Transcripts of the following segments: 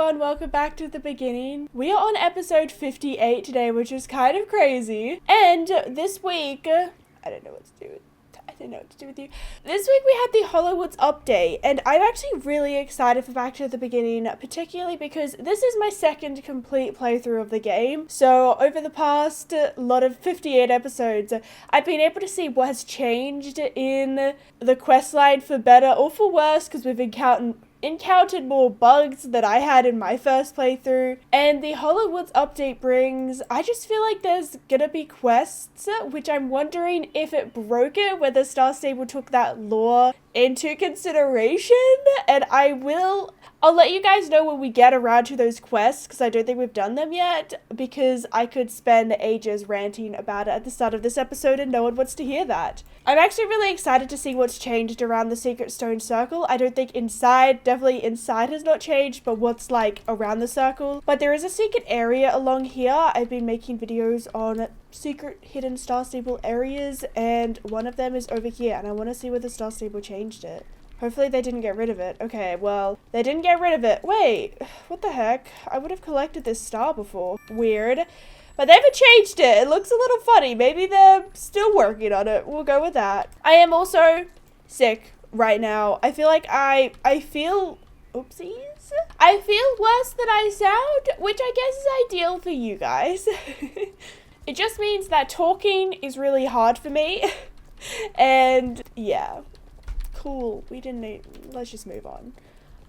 everyone, welcome back to the beginning. We are on episode 58 today, which is kind of crazy. And this week, I don't know what to do with you. This week we had the Hollywoods update, and I'm actually really excited for Back to the Beginning, particularly because this is my second complete playthrough of the game. So over the past lot of 58 episodes, I've been able to see what has changed in the questline for better or for worse, because we've encountered more bugs that I had in my first playthrough, and the Hollywoods update brings, I just feel like there's gonna be quests, which I'm wondering if it broke it, whether Star Stable took that lore into consideration, and I'll let you guys know when we get around to those quests, because I don't think we've done them yet, because I could spend ages ranting about it at the start of this episode and no one wants to hear that. I'm actually really excited to see what's changed around the Secret Stone Circle. I don't think definitely inside has not changed, but what's like around the circle. But there is a secret area along here. I've been making videos on secret hidden Star Stable areas, and one of them is over here, and I want to see whether Star Stable changed it. Hopefully they didn't get rid of it. Okay, well, they didn't get rid of it. Wait, what the heck? I would have collected this star before. Weird. But they haven't changed it. It looks a little funny. Maybe they're still working on it. We'll go with that. I am also sick right now. I feel like I feel... Oopsies. I feel worse than I sound, which I guess is ideal for you guys. It just means that talking is really hard for me. And yeah. Cool. Let's just move on.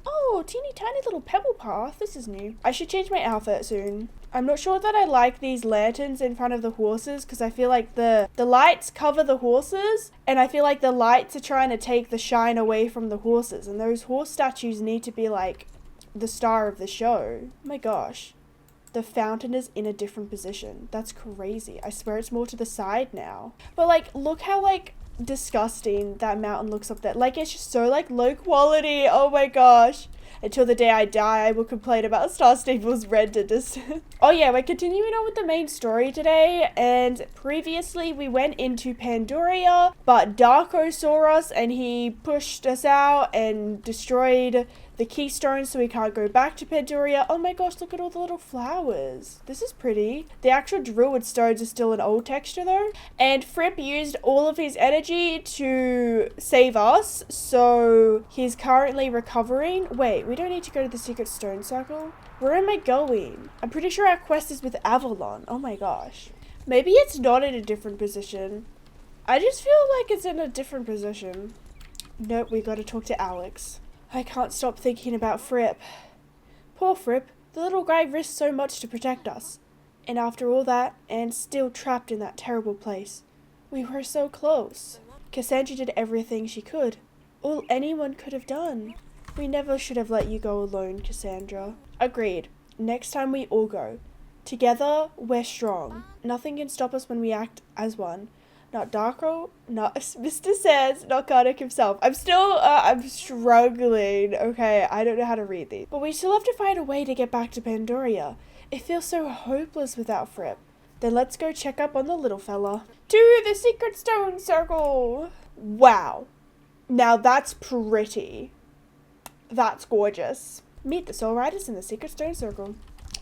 Oh, teeny tiny little pebble path. This is new. I should change my outfit soon. I'm not sure that I like these lanterns in front of the horses, because I feel like the lights cover the horses, and I feel like the lights are trying to take the shine away from the horses, and those horse statues need to be like the star of the show. Oh my gosh. The fountain is in a different position. That's crazy. I swear it's more to the side now. But like, look how like disgusting that mountain looks up there. Like, it's just so like low quality. Oh my gosh. Until the day I die, I will complain about Star Stable's renderness. Oh yeah, we're continuing on with the main story today, and previously we went into Pandoria, but Darko saw us and he pushed us out and destroyed the keystone, so we can't go back to Pandoria. Oh my gosh, look at all the little flowers. This is pretty. The actual druid stones are still an old texture though. And Fripp used all of his energy to save us, so he's currently recovering. Wait, we don't need to go to the Secret Stone Circle? Where am I going? I'm pretty sure our quest is with Avalon. Oh my gosh. Maybe it's not in a different position. I just feel like it's in a different position. Nope, we gotta talk to Alex. I can't stop thinking about Fripp. Poor Fripp. The little guy risked so much to protect us. And after all that, and still trapped in that terrible place. We were so close. Cassandra did everything she could. All anyone could have done. We never should have let you go alone, Cassandra. Agreed. Next time we all go. Together, we're strong. Nothing can stop us when we act as one. Not Darko, not Mr. Sands, not Karnak himself. I'm struggling. Okay, I don't know how to read these. But we still have to find a way to get back to Pandoria. It feels so hopeless without Fripp. Then let's go check up on the little fella. To the Secret Stone Circle. Wow. Now that's pretty. That's gorgeous. Meet the Soul Riders in the Secret Stone Circle.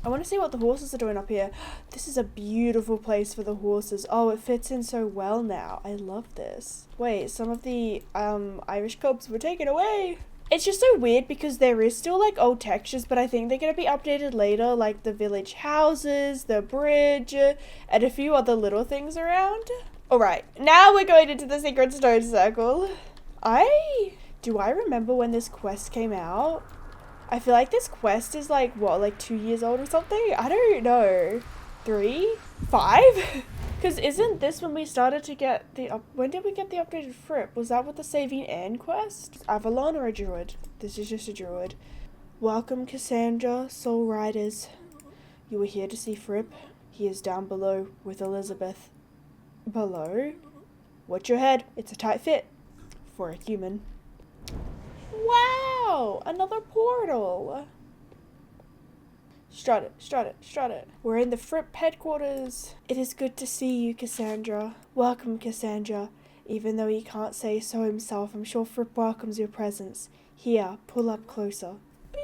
I want to see what the horses are doing up here. This is a beautiful place for the horses. Oh, it fits in so well now. I love this. Wait, some of the Irish cobs were taken away. It's just so weird because there is still like old textures, but I think they're going to be updated later, like the village houses, the bridge, and a few other little things around. Alright, now we're going into the Secret Stone Circle. Do I remember when this quest came out? I feel like this quest is like, what, like 2 years old or something? I don't know. 3? 5? Because isn't this when we started to get when did we get the updated Fripp? Was that with the Saving Anne quest? Avalon or a druid? This is just a druid. Welcome, Cassandra, Soul Riders. You were here to see Fripp? He is down below with Elizabeth. Below? Watch your head. It's a tight fit. For a human. Wow! Another portal! Strut it, strut it, strut it. We're in the Fripp headquarters. It is good to see you, Cassandra. Welcome, Cassandra. Even though he can't say so himself, I'm sure Fripp welcomes your presence. Here, pull up closer.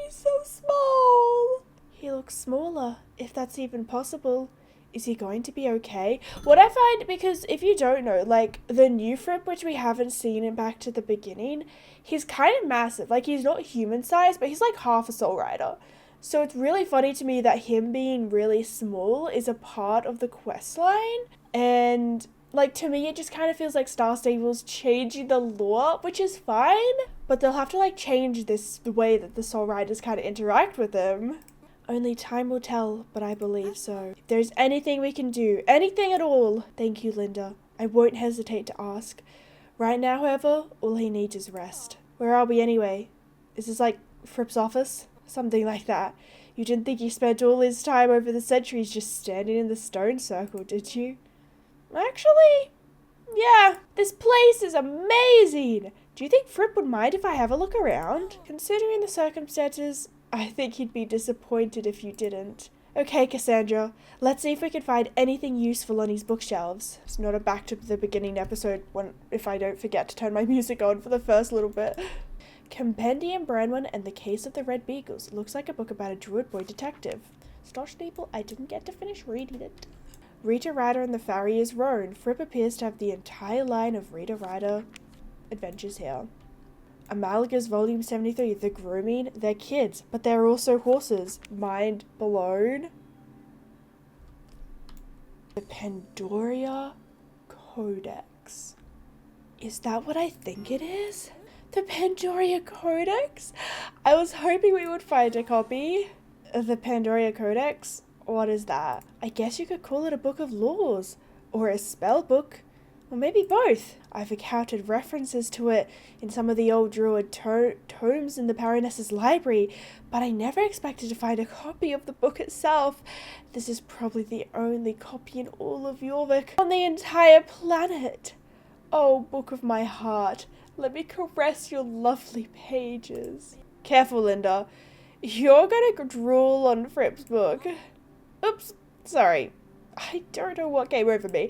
He's so small! if that's even possible. Is he going to be okay? What I find, because if you don't know, like, the new Fripp, which we haven't seen in Back to the Beginning, he's kind of massive. Like, he's not human sized, but he's like half a Soul Rider. So it's really funny to me that him being really small is a part of the quest line. And, like, to me, it just kind of feels like Star Stable's changing the lore, which is fine. But they'll have to, like, change the way that the Soul Riders kind of interact with him. Only time will tell, but I believe so. If there's anything we can do, anything at all, thank you, Linda. I won't hesitate to ask. Right now, however, all he needs is rest. Where are we anyway? Is this like Fripp's office? Something like that. You didn't think he spent all his time over the centuries just standing in the stone circle, did you? Actually, yeah, this place is amazing. Do you think Fripp would mind if I have a look around? Considering the circumstances, I think he'd be disappointed if you didn't. Okay, Cassandra, let's see if we can find anything useful on his bookshelves. It's not a Back to the Beginning episode if I don't forget to turn my music on for the first little bit. Compendium Branwen and the Case of the Red Beagles. Looks like a book about a druid boy detective. Star Stable, I didn't get to finish reading it. Rita Ryder and the Farrier's Roan. Fripp appears to have the entire line of Rita Ryder adventures here. Amalga's Volume 73, The Grooming, they're kids, but they're also horses. Mind blown. The Pandoria Codex. Is that what I think it is? The Pandoria Codex? I was hoping we would find a copy of the Pandoria Codex. What is that? I guess you could call it a book of laws, or a spell book. Or maybe both. I've encountered references to it in some of the old druid tomes in the Baroness's library, but I never expected to find a copy of the book itself. This is probably the only copy in all of Jorvik on the entire planet. Oh, book of my heart, let me caress your lovely pages. Careful, Linda. You're gonna drool on Fripp's book. Oops, sorry. I don't know what came over me.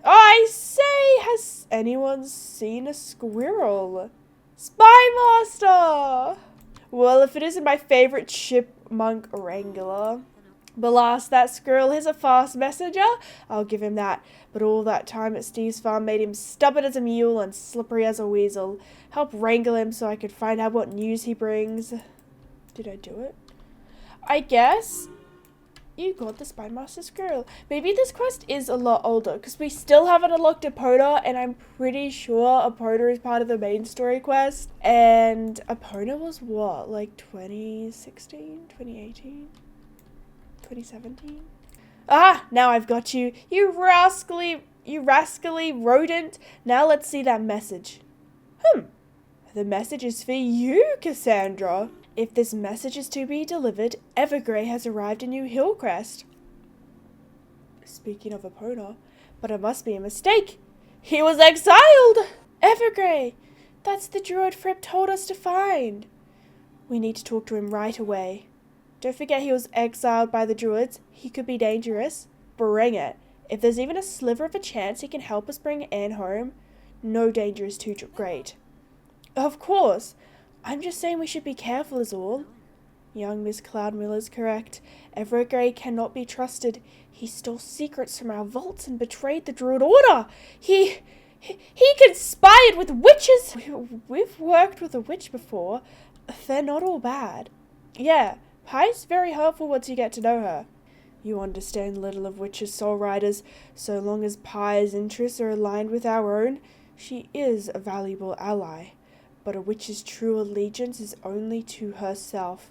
I say, has anyone seen a squirrel? Spy Master! Well, if it isn't my favorite chipmunk wrangler. But alas, that squirrel is a fast messenger. I'll give him that. But all that time at Steve's farm made him stubborn as a mule and slippery as a weasel. Help wrangle him so I could find out what news he brings. Did I do it? I guess you got the Spy Master Squirrel. Maybe this quest is a lot older, because we still haven't unlocked Epona, and I'm pretty sure Epona is part of the main story quest. And Epona was what, like 2016, 2018, 2017? Ah, now I've got you. You rascally rodent. Now let's see that message. The message is for you, Cassandra. If this message is to be delivered, Evergray has arrived in New Hillcrest. Speaking of Epona, but it must be a mistake. He was exiled! Evergray! That's the druid Fripp told us to find. We need to talk to him right away. Don't forget he was exiled by the druids. He could be dangerous. Bring it. If there's even a sliver of a chance he can help us bring Anne home, no danger is too great. Of course. I'm just saying we should be careful is all. Young Miss Cloudmiller's correct. Evergray cannot be trusted. He stole secrets from our vaults and betrayed the Druid Order. He conspired with witches. We've worked with a witch before. They're not all bad. Yeah, Pie's very helpful once you get to know her. You understand little of witches, Soul Riders. So long as Pie's interests are aligned with our own, she is a valuable ally. But a witch's true allegiance is only to herself.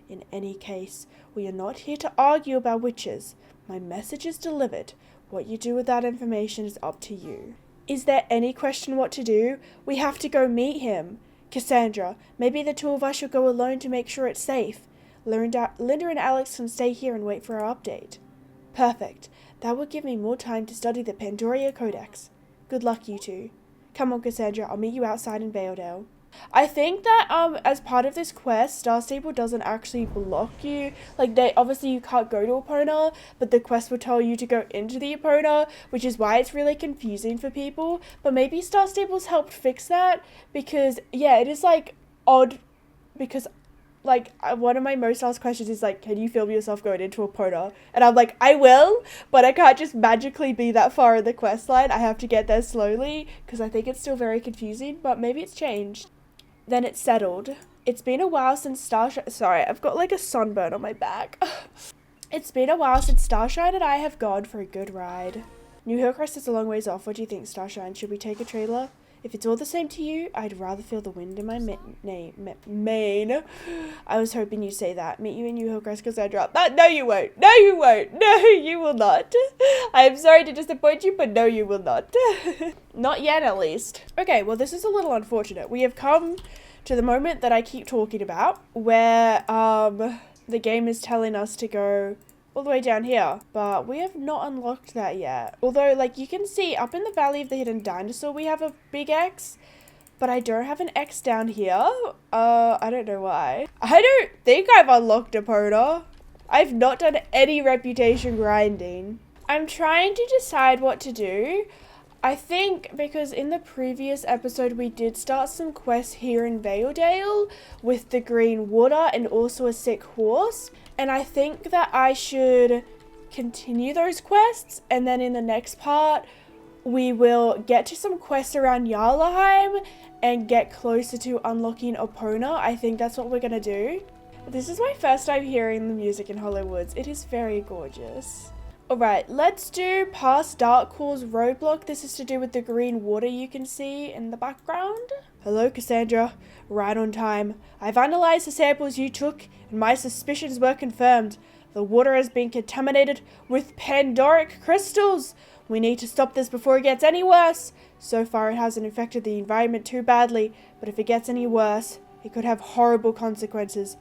In any case, we are not here to argue about witches. My message is delivered. What you do with that information is up to you. Is there any question what to do? We have to go meet him. Cassandra, maybe the two of us should go alone to make sure it's safe. Linda and Alex can stay here and wait for our update. Perfect. That will give me more time to study the Pandoria Codex. Good luck, you two. Come on, Cassandra. I'll meet you outside in Valedale. I think that as part of this quest, Star Stable doesn't actually block you. Like, obviously you can't go to Epona, but the quest will tell you to go into the Epona, which is why it's really confusing for people. But maybe Star Stable's helped fix that, because yeah, it is like odd, because like, one of my most asked questions is like, can you film yourself going into Epona? And I'm like, I will, but I can't just magically be that far in the quest line. I have to get there slowly because I think it's still very confusing, but maybe it's changed. Then it's settled. It's been a while since Starshine. Sorry, I've got like a sunburn on my back. It's been a while since Starshine and I have gone for a good ride. New Hillcrest is a long ways off. What do you think, Starshine? Should we take a trailer? If it's all the same to you, I'd rather feel the wind in my mane. I was hoping you'd say that. Meet you in New Hillcrest, Cassandra. No, you won't. No, you won't. No, you will not. I am sorry to disappoint you, but no, you will not. Not yet, at least. Okay, well, this is a little unfortunate. We have come to the moment that I keep talking about, where the game is telling us to go all the way down here, but we have not unlocked that yet. Although, like, you can see up in the Valley of the Hidden Dinosaur we have a big X, but I don't have an X down here. I don't know why. I don't think I've unlocked Epona. I've not done any reputation grinding. I'm trying to decide what to do. I think because in the previous episode we did start some quests here in Valedale with the green water and also a sick horse. And I think that I should continue those quests, and then in the next part we will get to some quests around Jarlaheim and get closer to unlocking Epona. I think that's what we're gonna do. This is my first time hearing the music in Hollywoods. It is very gorgeous. Alright, let's do past Darkcore's roadblock. This is to do with the green water you can see in the background. Hello, Cassandra. Right on time. I've analyzed the samples you took, and my suspicions were confirmed. The water has been contaminated with Pandoric crystals. We need to stop this before it gets any worse. So far, it hasn't infected the environment too badly, but if it gets any worse, it could have horrible consequences.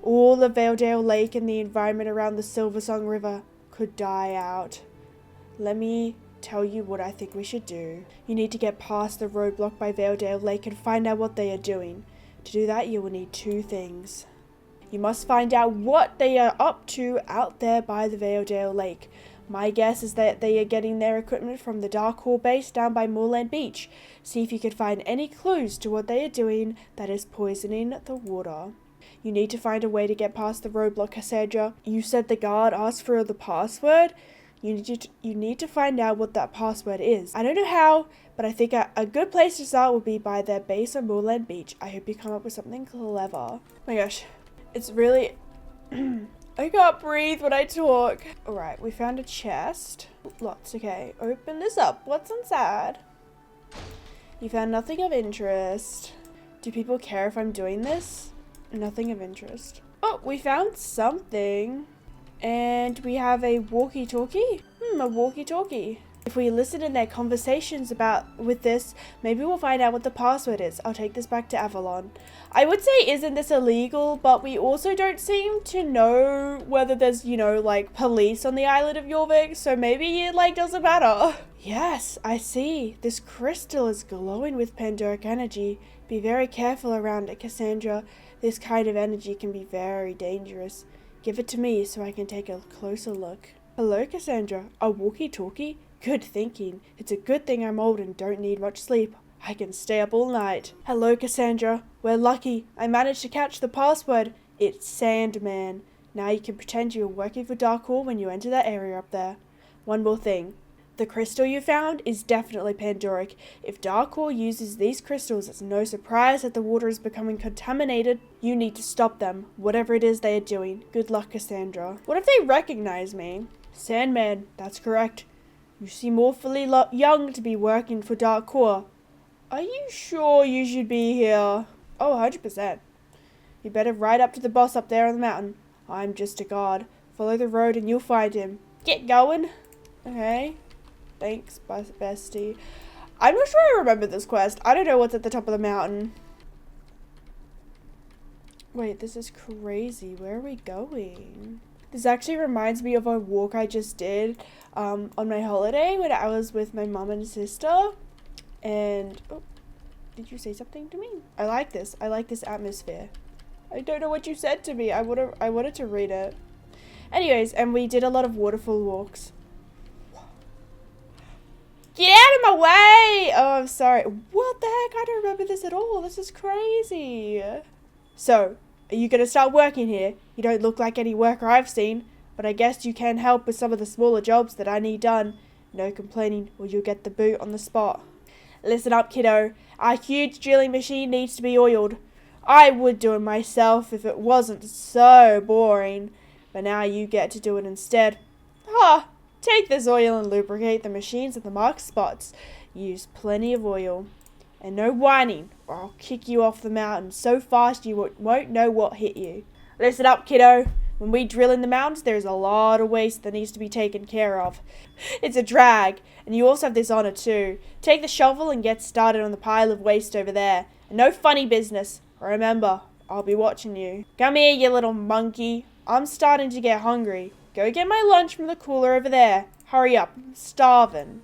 All of Valedale Lake and the environment around the Silversong River could die out. Let me tell you what I think we should do. You need to get past the roadblock by Valedale Lake and find out what they are doing. To do that, you will need two things. You must find out what they are up to out there by the Valedale Lake. My guess is that they are getting their equipment from the Darkcore base down by Moorland Beach. See if you can find any clues to what they are doing that is poisoning the water. You need to find a way to get past the roadblock, Cassandra. You said the guard asked for the password. You need to find out what that password is. I don't know how, but I think a good place to start would be by their base on Moorland Beach. I hope you come up with something clever. Oh my gosh, it's really... I can't breathe when I talk. Alright, we found a chest. Lots, okay. Open this up. What's inside? You found nothing of interest. Do people care if I'm doing this? Nothing of interest. Oh, we found something. And we have a walkie-talkie. A walkie-talkie. If we listen in their conversations with this, maybe we'll find out what the password is. I'll take this back to Avalon. I would say, isn't this illegal? But we also don't seem to know whether there's, you know, like, police on the island of Jorvik. So maybe it, like, doesn't matter. Yes, I see. This crystal is glowing with Pandoric energy. Be very careful around it, Cassandra. This kind of energy can be very dangerous. Give it to me so I can take a closer look. Hello, Cassandra. A walkie-talkie? Good thinking. It's a good thing I'm old and don't need much sleep. I can stay up all night. Hello, Cassandra. We're lucky. I managed to catch the password. It's Sandman. Now you can pretend you're working for Darkcore when you enter that area up there. One more thing. The crystal you found is definitely Pandoric. If Darkcore uses these crystals, it's no surprise that the water is becoming contaminated. You need to stop them, whatever it is they are doing. Good luck, Cassandra. What if they recognize me? Sandman, that's correct. You seem awfully young to be working for Darkcore. Are you sure you should be here? Oh, 100%. You better ride up to the boss up there on the mountain. I'm just a guard. Follow the road and you'll find him. Get going. Okay. Thanks, bestie. I'm not sure I remember this quest. I don't know what's at the top of the mountain. Wait, this is crazy. Where are we going? This actually reminds me of a walk I just did on my holiday when I was with my mom and sister. And, oh, did you say something to me? I like this. I like this atmosphere. I don't know what you said to me. I wanted to read it. Anyways, and we did a lot of waterfall walks. Get out of my way! Oh, I'm sorry. What the heck? I don't remember this at all. This is crazy. So, Are you gonna start working here? You don't look like any worker I've seen, but I guess you can help with some of the smaller jobs that I need done. No complaining, or you'll get the boot on the spot. Listen up, kiddo. Our huge drilling machine needs to be oiled. I would do it myself if it wasn't so boring, but now you get to do it instead. Take this oil and lubricate the machines at the marked spots. Use plenty of oil. And no whining, or I'll kick you off the mountain so fast you won't know what hit you. Listen up, kiddo. When we drill in the mountains, there's a lot of waste that needs to be taken care of. It's a drag, and you also have this honor too. Take the shovel and get started on the pile of waste over there. And no funny business. Remember, I'll be watching you. Come here, you little monkey. I'm starting to get hungry. Go get my lunch from the cooler over there. Hurry up, I'm starving.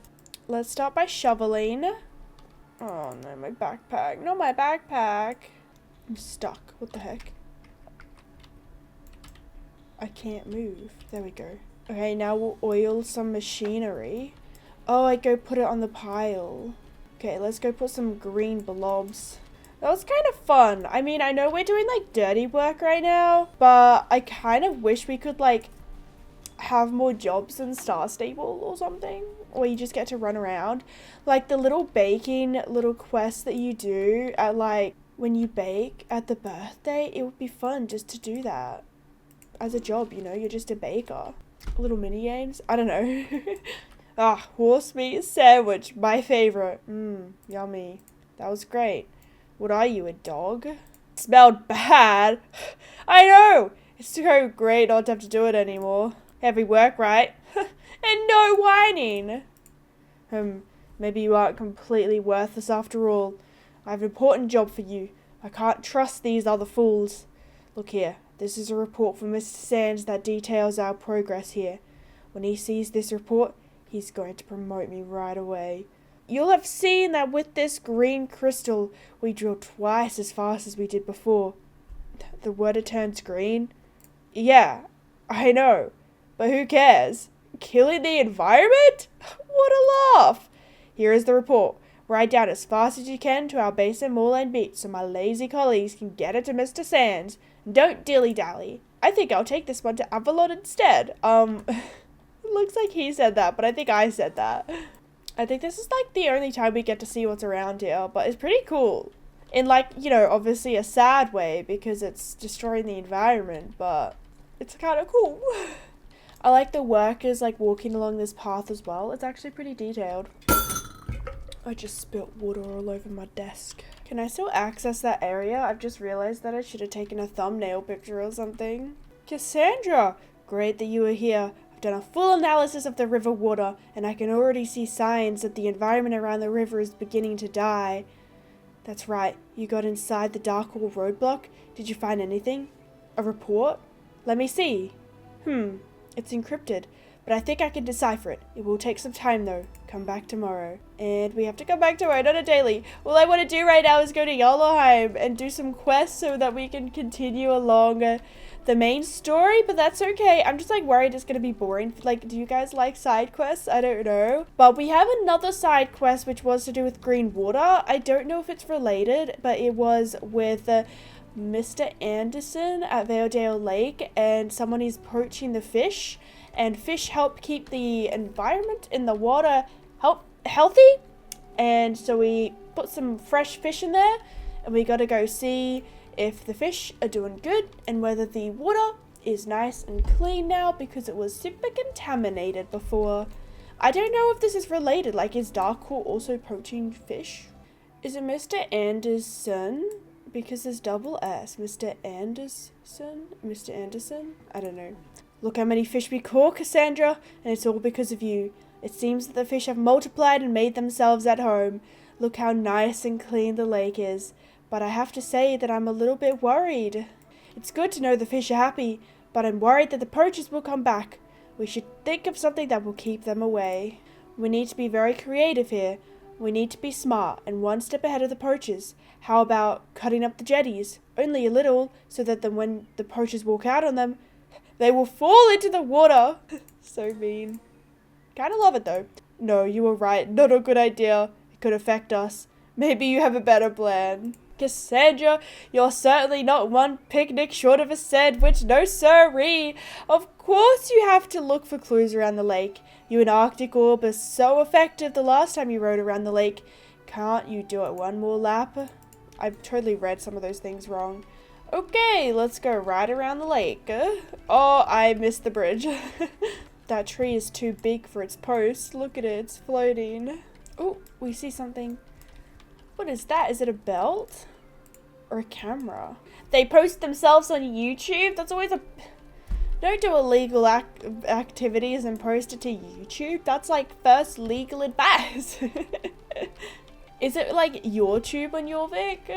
Let's start by shoveling. Oh no, my backpack. No, my backpack. I'm stuck. What the heck? I can't move. There we go. Okay, now we'll oil some machinery. Oh, I go put it on the pile. Okay, let's go put some green blobs. That was kind of fun. I mean, I know we're doing like dirty work right now, but I kind of wish we could like have more jobs in Star Stable or something, or you just get to run around. Like the little baking little quests that you do at like when you bake at the birthday, it would be fun just to do that as a job, you know, you're just a baker. Little mini games, I don't know. Horse meat sandwich, my favorite. Yummy. That was great. What are you, a dog? Smelled bad. I know. It's so great not to have to do it anymore. Heavy work, right? And no whining. Maybe you aren't completely worthless after all. I have an important job for you. I can't trust these other fools. Look here. This is a report from Mr. Sands that details our progress here. When he sees this report, he's going to promote me right away. You'll have seen that with this green crystal, we drill twice as fast as we did before. The water turns green? Yeah, I know. But who cares? Killing the environment? What a laugh! Here is the report. Write down as fast as you can to our base in Moorland Beach so my lazy colleagues can get it to Mr. Sands. And don't dilly-dally. I think I'll take this one to Avalon instead. It looks like he said that, but I think I said that. I think this is like the only time we get to see what's around here, but it's pretty cool. In like, you know, obviously a sad way because it's destroying the environment, but it's kind of cool. I like the workers like walking along this path as well. It's actually pretty detailed. I just spilt water all over my desk. Can I still access that area? I've just realized that I should have taken a thumbnail picture or something. Cassandra! Great that you are here. I've done a full analysis of the river water, and I can already see signs that the environment around the river is beginning to die. That's right. You got inside the dark hole roadblock? Did you find anything? A report? Let me see. It's encrypted, but I think I can decipher it. It will take some time though. Come back tomorrow. And we have to come back tomorrow, not a daily. All I want to do right now is go to Yellowheim and do some quests so that we can continue along the main story, but that's okay. I'm just like worried it's going to be boring. Like, do you guys like side quests? I don't know. But we have another side quest which was to do with green water. I don't know if it's related, but it was with Mr. Anderson at Valedale Lake, and someone is poaching the fish, and fish help keep the environment in the water healthy, and so we put some fresh fish in there, and we gotta go see if the fish are doing good and whether the water is nice and clean now because it was super contaminated before. I don't know if this is related, like is Darkcore also poaching fish? Is it Mr. Anderson? Because there's double S. Mr. Anderson? Mr. Anderson? I don't know. Look how many fish we caught, Cassandra, and it's all because of you. It seems that the fish have multiplied and made themselves at home. Look how nice and clean the lake is. But I have to say that I'm a little bit worried. It's good to know the fish are happy, but I'm worried that the poachers will come back. We should think of something that will keep them away. We need to be very creative here. We need to be smart and one step ahead of the poachers. How about cutting up the jetties? Only a little, so that when the poachers walk out on them, they will fall into the water. So mean. Kinda love it though. No, you were right. Not a good idea. It could affect us. Maybe you have a better plan. Cassandra, you're certainly not one picnic short of a sandwich, no siree. Of course you have to look for clues around the lake. You and Arctic Orb are so effective the last time you rode around the lake. Can't you do it one more lap? I totally read some of those things wrong. Okay, let's go right around the lake. Oh, I missed the bridge. That tree is too big for its post. Look at it, it's floating. Oh, we see something. What is that? Is it a belt? Or a camera? They post themselves on YouTube? That's always a... Don't do illegal activities and post it to YouTube. That's like first legal advice. Is it like your tube on your Vic?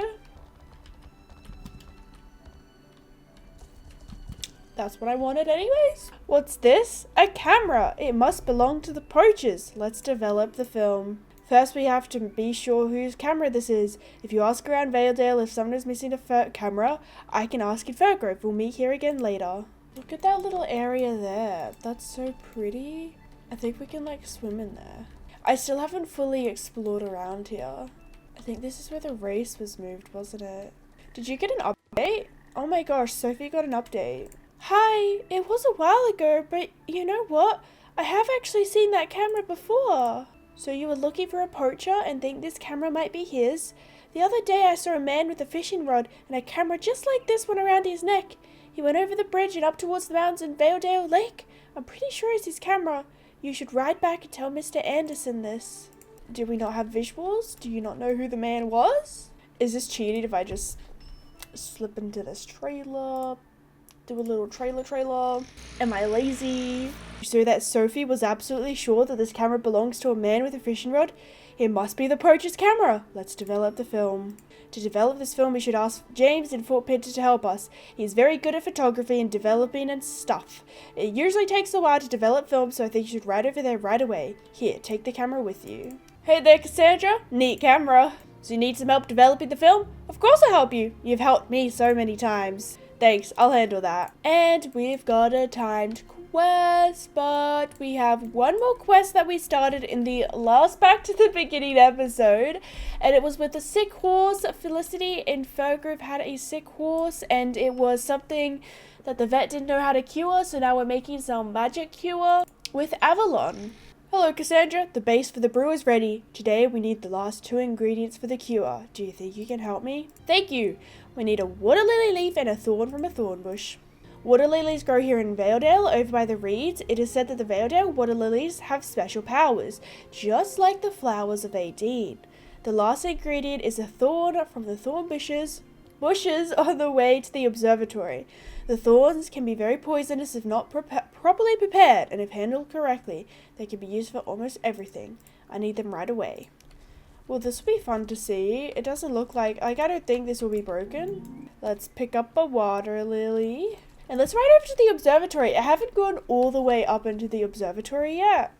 That's what I wanted anyways. What's this? A camera. It must belong to the poachers. Let's develop the film. First, we have to be sure whose camera this is. If you ask around Valedale if someone is missing a camera, I can ask in Evergray. We'll meet here again later. Look at that little area there. That's so pretty. I think we can like swim in there. I still haven't fully explored around here. I think this is where the race was moved, wasn't it? Did you get an update? Oh my gosh, Sophie got an update. Hi, it was a while ago, but you know what? I have actually seen that camera before. So you were looking for a poacher and think this camera might be his? The other day I saw a man with a fishing rod and a camera just like this one around his neck. He went over the bridge and up towards the mountains in Valedale Lake. I'm pretty sure it's his camera. You should ride back and tell Mr. Anderson this. Do we not have visuals? Do you not know who the man was? Is this cheating if I just slip into this trailer? Do a little trailer. Am I lazy? So that Sophie was absolutely sure that this camera belongs to a man with a fishing rod? It must be the poacher's camera. Let's develop the film. To develop this film, we should ask James in Fort Pinter to help us. He's very good at photography and developing and stuff. It usually takes a while to develop films, so I think you should ride over there right away. Here, take the camera with you. Hey there, Cassandra. Neat camera. So you need some help developing the film? Of course I'll help you. You've helped me so many times. Thanks, I'll handle that. And we've got a timed quest, but we have one more quest that we started in the last Back to the Beginning episode, and it was with a sick horse. Felicity in Fergrove had a sick horse, and it was something that the vet didn't know how to cure, so now we're making some magic cure with Avalon. Hello, Cassandra. The base for the brew is ready. Today we need the last 2 ingredients for the cure. Do you think you can help me? Thank you. We need a water lily leaf and a thorn from a thorn bush. Water lilies grow here in Valedale, over by the reeds. It is said that the Valedale water lilies have special powers, just like the flowers of Adine. The last ingredient is a thorn from the thorn bushes on the way to the observatory. The thorns can be very poisonous if not properly prepared, and if handled correctly, they can be used for almost everything. I need them right away. Well, this will be fun to see. It doesn't look like... I don't think this will be broken. Let's pick up a water lily. And let's ride over to the observatory. I haven't gone all the way up into the observatory yet.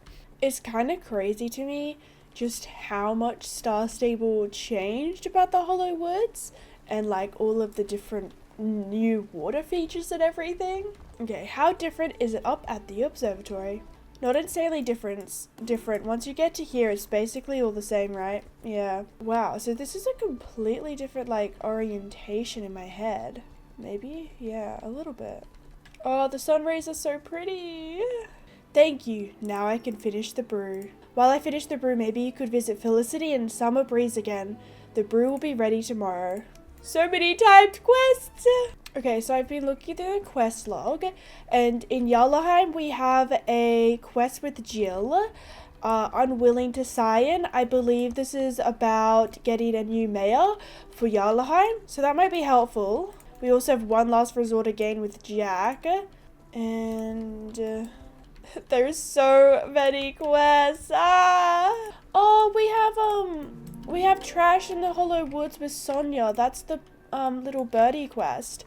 It's kind of crazy to me just how much Star Stable changed about the Hollow Woods. And like all of the different new water features and everything. Okay, how different is it up at the observatory? Not insanely different. Once you get to here, it's basically all the same, right? Yeah. Wow, so this is a completely different, like, orientation in my head. Maybe? Yeah, a little bit. Oh, the sun rays are so pretty. Thank you. Now I can finish the brew. While I finish the brew, maybe you could visit Felicity and Summer Breeze again. The brew will be ready tomorrow. So many timed quests! Okay, so I've been looking through the quest log, and in Jarlaheim we have a quest with Jill, unwilling to sign. I believe this is about getting a new mayor for Jarlaheim, so that might be helpful. We also have one last resort again with Jack, and there's so many quests. Oh, we have Trash in the Hollow Woods with Sonia. That's the little birdie quest.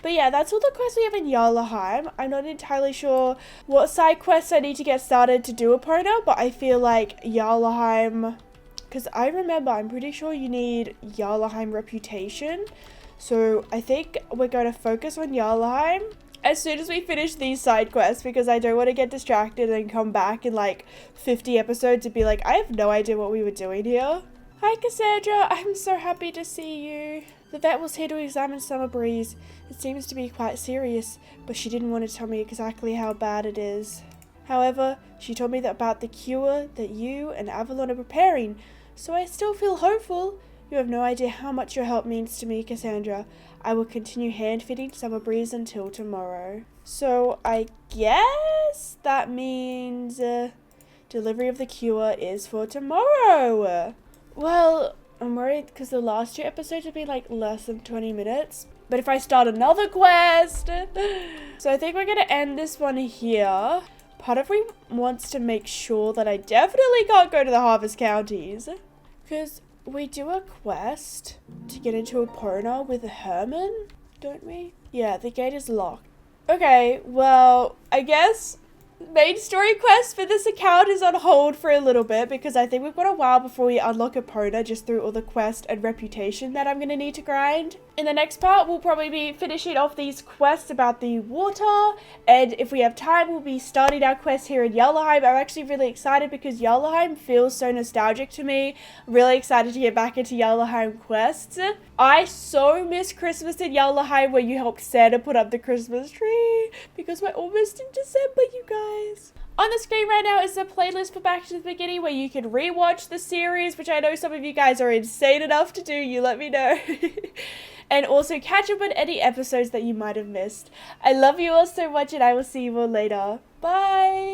But yeah, that's all the quests we have in Jarlaheim. I'm not entirely sure what side quests I need to get started to do Epona, but I feel like Jarlaheim, because I remember, I'm pretty sure you need Jarlaheim reputation. So I think we're going to focus on Jarlaheim as soon as we finish these side quests, because I don't want to get distracted and come back in like 50 episodes and be like, I have no idea what we were doing here. Hi Cassandra, I'm so happy to see you. The vet was here to examine Summer Breeze. It seems to be quite serious, but she didn't want to tell me exactly how bad it is. However, she told me about the cure that you and Avalon are preparing, so I still feel hopeful. You have no idea how much your help means to me, Cassandra. I will continue hand-fitting Summer Breeze until tomorrow. So I guess that means delivery of the cure is for tomorrow. Well, I'm worried because the last 2 episodes have been like less than 20 minutes. But if I start another quest... So I think we're going to end this one here. Part of me wants to make sure that I definitely can't go to the Harvest Counties. Because we do a quest to get into Epona with Herman, don't we? Yeah, the gate is locked. Okay, well, I guess main story quest for this account is on hold for a little bit because I think we've got a while before we unlock Epona just through all the quest and reputation that I'm going to need to grind. In the next part, we'll probably be finishing off these quests about the water, and if we have time, we'll be starting our quest here in Yellowheim. I'm actually really excited because Yellowheim feels so nostalgic to me. I'm really excited to get back into Yellowheim quests. I so miss Christmas in Yellowheim where you helped Santa put up the Christmas tree because we're almost in December, you guys. On the screen right now is a playlist for Back to the Beginning where you can rewatch the series, which I know some of you guys are insane enough to do. You let me know. And also catch up on any episodes that you might have missed. I love you all so much and I will see you all later. Bye!